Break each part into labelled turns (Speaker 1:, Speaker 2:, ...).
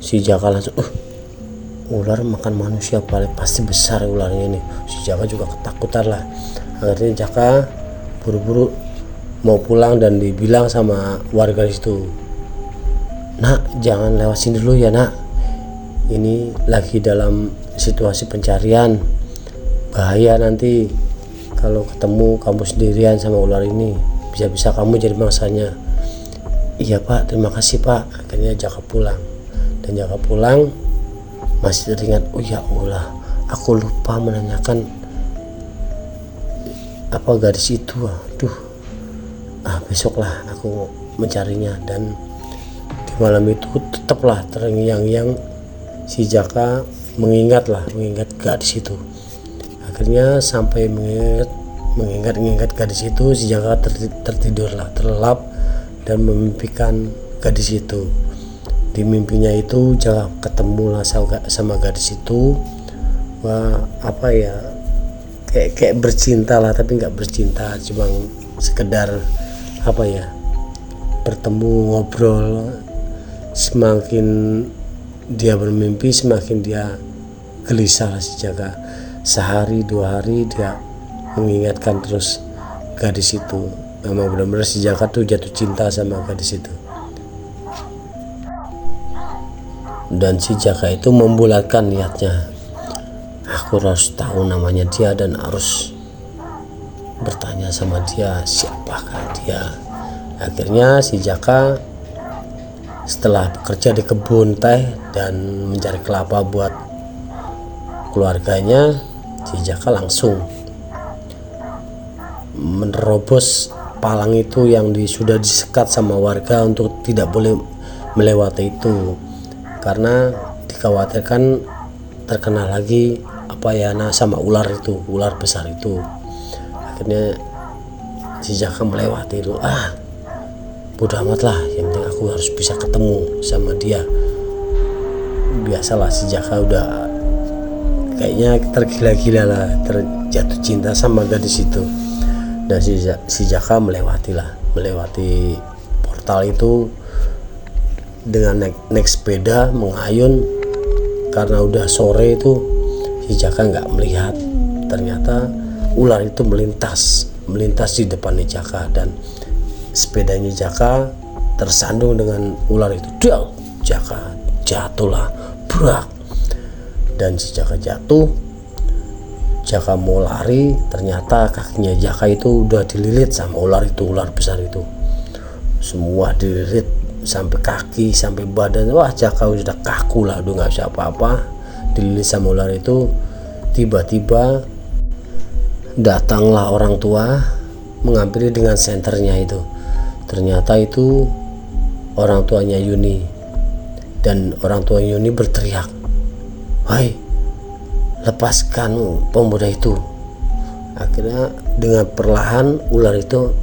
Speaker 1: Si Jaka langsung ular makan manusia, paling pasti besar ularnya ini. Si Jaka juga ketakutan lah. Akhirnya Jaka buru-buru mau pulang dan dibilang sama warga di situ, "Nak, jangan lewat sini dulu ya nak, ini lagi dalam situasi pencarian, bahaya nanti kalau ketemu kamu sendirian sama ular ini, bisa-bisa kamu jadi mangsanya." "Iya pak, terima kasih pak." Akhirnya Jaka pulang, dan Jaka pulang masih teringat, "Oh ya Allah, aku lupa menanyakan apa gadis itu. Aduh, besoklah aku mencarinya." Dan di malam itu tetaplah terngiang-ngiang si Jaka mengingat gadis itu. Akhirnya sampai mengingat gadis itu, si Jaka tertidurlah, terlelap dan memimpikan gadis itu. Di mimpinya itu Jaka ketemulah sama gadis itu. Wah, apa ya, kayak bercinta lah, tapi nggak bercinta, cuma sekedar apa ya, bertemu, ngobrol. Semakin dia bermimpi, semakin dia gelisah si Jaka. Sehari 2 hari dia mengingatkan terus gadis itu. Memang benar-benar si Jaka tuh jatuh cinta sama gadis itu. Dan si Jaka itu membulatkan niatnya, aku harus tahu namanya dia dan harus bertanya sama dia siapakah dia. Akhirnya si Jaka setelah bekerja di kebun teh dan mencari kelapa buat keluarganya, si Jaka langsung menerobos palang itu yang sudah disekat sama warga untuk tidak boleh melewati itu, karena dikhawatirkan terkena lagi sama ular itu, ular besar itu. Akhirnya si Jaka melewati itu, bodoh amat lah, yang penting aku harus bisa ketemu sama dia. Biasalah si Jaka udah kayaknya tergila-gila lah, terjatuh cinta sama gadis itu. Dan si Jaka melewati portal itu dengan naik sepeda mengayun. Karena udah sore itu si Jaka nggak melihat, ternyata ular itu melintas di depannya Jaka, dan sepedanya Jaka tersandung dengan ular itu. Jaka jatuhlah, brak. Dan si Jaka jatuh. Jaka mau lari, ternyata kakinya Jaka itu udah dililit sama ular itu, ular besar itu. Semua dililit sampai kaki, sampai badan. Wah, Jaka sudah kaku lah, udah nggak bisa apa-apa, dililit sama ular itu. Tiba-tiba datanglah orang tua menghampiri dengan senternya itu. Ternyata itu orang tuanya Yuni, dan orang tua Yuni berteriak, "Hai, lepaskan pemuda itu." Akhirnya dengan perlahan ular itu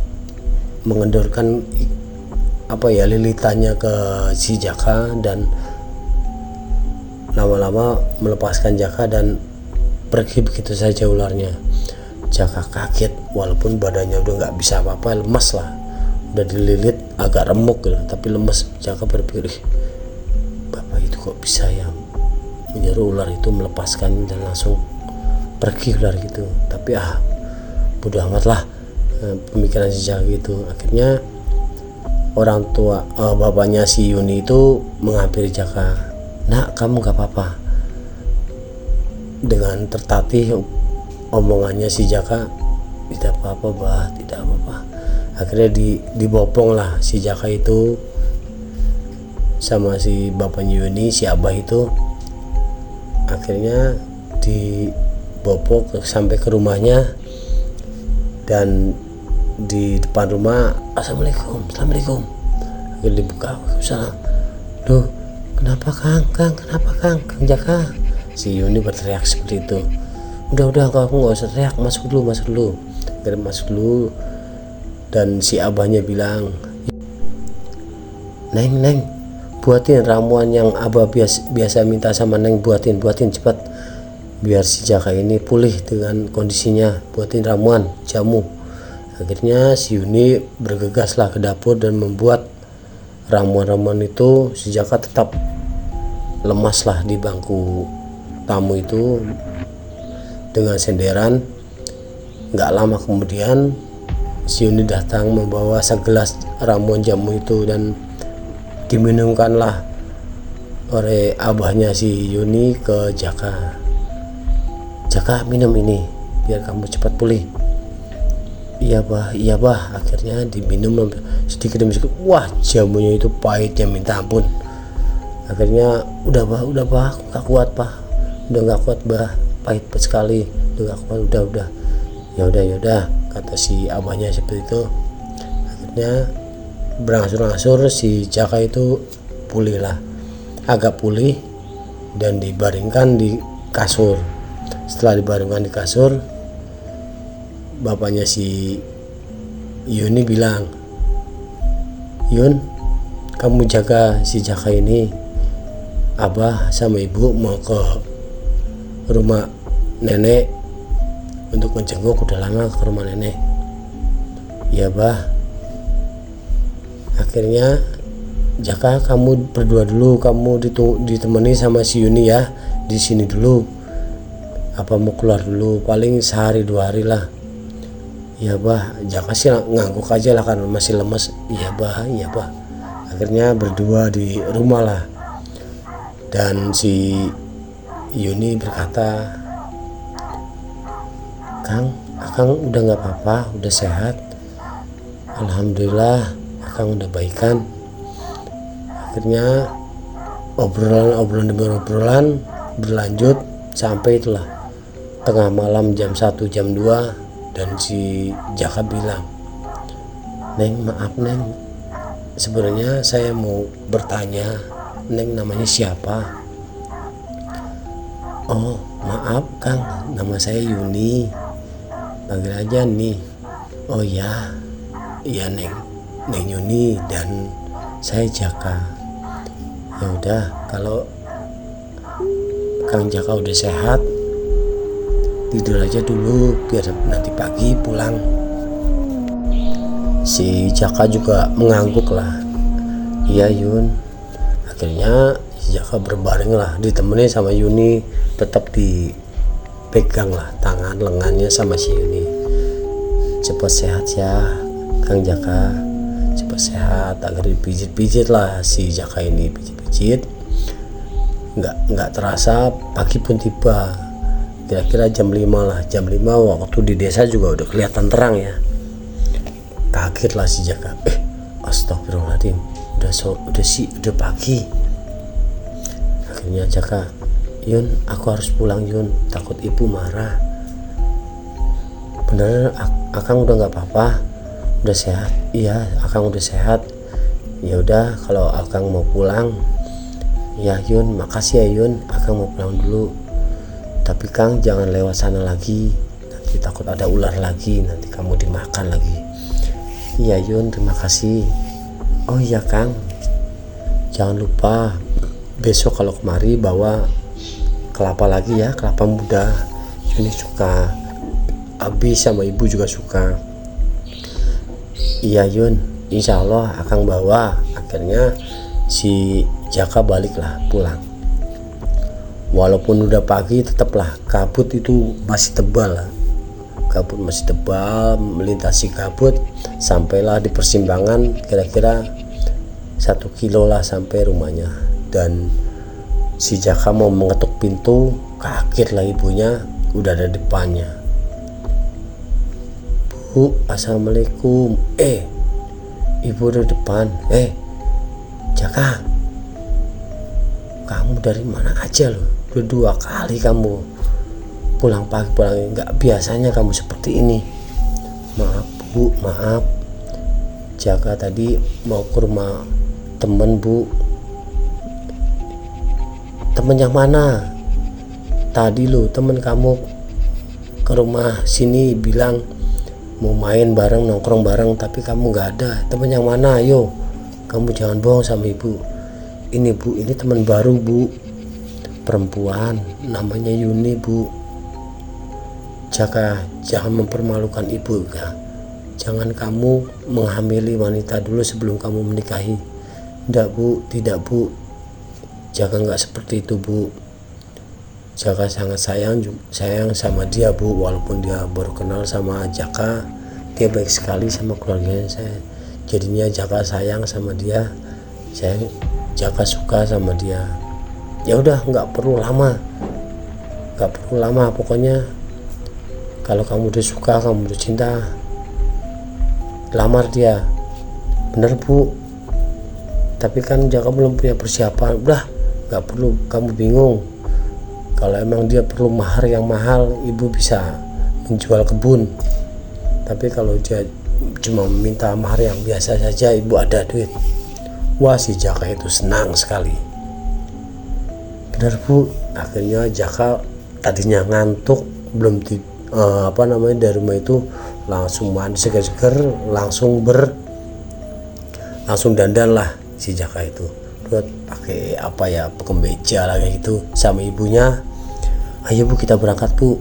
Speaker 1: mengendorkan lilitannya ke si Jaka, dan lama-lama melepaskan Jaka dan pergi begitu saja ularnya. Jaka kaget, walaupun badannya udah nggak bisa apa-apa, lemas lah, udah dililit agak remuk gitu, tapi lemas. Jaka berpikir, bapak itu kok bisa ya menyuruh ular itu melepaskan dan langsung pergi ular gitu. Tapi bodoh amat lah, pemikiran si Jaka gitu. Akhirnya orang tua bapaknya si Yuni itu menghampiri Jaka. Nak, kamu gak apa-apa? Dengan tertatih omongannya si Jaka, tidak apa-apa bah, tidak apa-apa. Akhirnya dibopong lah si Jaka itu sama si bapaknya Yuni, si Abah itu. Akhirnya dibopong sampai ke rumahnya, dan di depan rumah, assalamualaikum. Akhirnya dibuka, waalaikumsalam. Loh, kenapa Kang? Kenapa Kang Jaka? Si Yuni berteriak seperti itu. Udah kamu nggak usah teriak, masuk dulu. Akhirnya masuk dulu, dan si abahnya bilang, Neng, buatin ramuan yang abah biasa minta sama Neng, buatin cepat, biar si Jaka ini pulih dengan kondisinya. Buatin ramuan, jamu. Akhirnya si Yuni bergegaslah ke dapur dan membuat ramuan-ramuan itu. Si Jaka tetap lemas lah di bangku tamu itu dengan senderan. Gak lama kemudian si Yuni datang membawa segelas ramuan jamu itu, dan diminumkanlah oleh abahnya si Yuni ke Jaka. Jaka, minum ini biar kamu cepat pulih. Iya bah. Akhirnya diminum sedikit demi sedikit. Wah, jamunya itu pahitnya minta ampun. Akhirnya udah bah, gak kuat bah, pahit sekali, udah gak kuat, udah. Ya udah, kata si abahnya seperti itu. Akhirnya berangsur-angsur si Jaka itu agak pulih, dan dibaringkan di kasur. Setelah dibaringkan di kasur, bapaknya si Yuni bilang, Yun, kamu jaga si Jaka ini. Abah sama ibu mau ke rumah nenek untuk menjenguk, udah lama ke rumah nenek. Ya bah. Akhirnya, Jaka, kamu berdua dulu, kamu ditemani sama si Yuni ya, di sini dulu. Apa mau keluar dulu, paling sehari 2 hari lah. Ya bah. Jaka sih ngangguk aja lah karena masih lemas. Iya bah. Akhirnya berdua di rumah lah, dan si Yuni berkata, Akang udah gak apa-apa, udah sehat, alhamdulillah, Akang udah baikan. Akhirnya obrolan demi obrolan berlanjut sampai itulah tengah malam, jam 1 jam 2. Dan si Jaka bilang, Neng, maaf Neng, sebenarnya saya mau bertanya, Neng namanya siapa? Oh maaf Kang, nama saya Yuni, panggil aja nih. Oh iya Neng Yuni, dan saya Jaka. Ya udah, kalau Kang Jaka udah sehat, tidur aja dulu biar nanti pagi pulang. Si Jaka juga mengangguk lah. Iya Yun. Akhirnya si Jaka berbaring lah, ditemani sama Yuni, tetap dipegang lah tangan lengannya sama si Yuni. Cepat sehat ya Kang Jaka, cepat sehat. Agar dipijit-pijit lah si Jaka ini, pijit-pijit. Nggak terasa pagi pun tiba. Kira-kira jam 5 lah. Jam 5 waktu di desa juga udah kelihatan terang ya. Kaget lah si Jaka. Astagfirullahaladzim, udah pagi. Akhirnya Jaka, Yun, aku harus pulang Yun, takut ibu marah. Bener Akang udah gak apa-apa, udah sehat? Iya Akang udah sehat. Ya udah, kalau Akang mau pulang ya Yun, makasih ya Yun, Akang mau pulang dulu. Tapi Kang jangan lewat sana lagi, nanti takut ada ular lagi, nanti kamu dimakan lagi. Iya Yun, terima kasih. Oh iya Kang, jangan lupa besok kalau kemari bawa kelapa lagi ya, kelapa muda. Yuni suka, Abi sama ibu juga suka. Iya Yun, insya Allah Akang bawa. Akhirnya si Jaka baliklah pulang. Walaupun udah pagi, tetaplah kabut itu masih tebal lah. Kabut masih tebal, melintasi kabut, sampailah di persimpangan kira-kira 1 kilo lah sampai rumahnya. Dan si Jaka mau mengetuk pintu, kaget lah ibunya udah ada depannya. Bu, assalamualaikum. Ibu udah depan. Jaka, kamu dari mana aja loh? Udah 2 kali kamu pulang pagi pulang, nggak biasanya kamu seperti ini. Maaf Bu, maaf. Jaka tadi mau ke rumah temen Bu. Temen yang mana? Tadi lo temen kamu ke rumah sini bilang mau main bareng, nongkrong bareng, tapi kamu nggak ada. Temen yang mana? Ayo, kamu jangan bohong sama ibu. Ini Bu, ini teman baru Bu, perempuan, namanya Yuni Bu. Jaka, jangan mempermalukan ibu ya. Jangan kamu menghamili wanita dulu sebelum kamu menikahi. Tidak Bu, tidak Bu. Jaka nggak seperti itu Bu. Jaka sangat sayang sama dia Bu, walaupun dia baru kenal sama Jaka, dia baik sekali sama keluarganya saya. Jadinya Jaka sayang sama dia, Jaka suka sama dia. Ya udah, nggak perlu lama, pokoknya kalau kamu udah suka, kamu udah cinta, lamar dia. Bener Bu, tapi kan Jaka belum punya persiapan. Udah, nggak perlu kamu bingung. Kalau emang dia perlu mahar yang mahal, ibu bisa menjual kebun. Tapi kalau dia cuma minta mahar yang biasa saja, ibu ada duit. Wah, si Jaka itu senang sekali. Benar Bu, akhirnya Jaka tadinya ngantuk, belum dari rumah itu langsung mandi seger-seger, langsung dandan lah si Jaka itu. Buat pakai kemeja lah kayak gitu sama ibunya. Ayo Bu, kita berangkat Bu.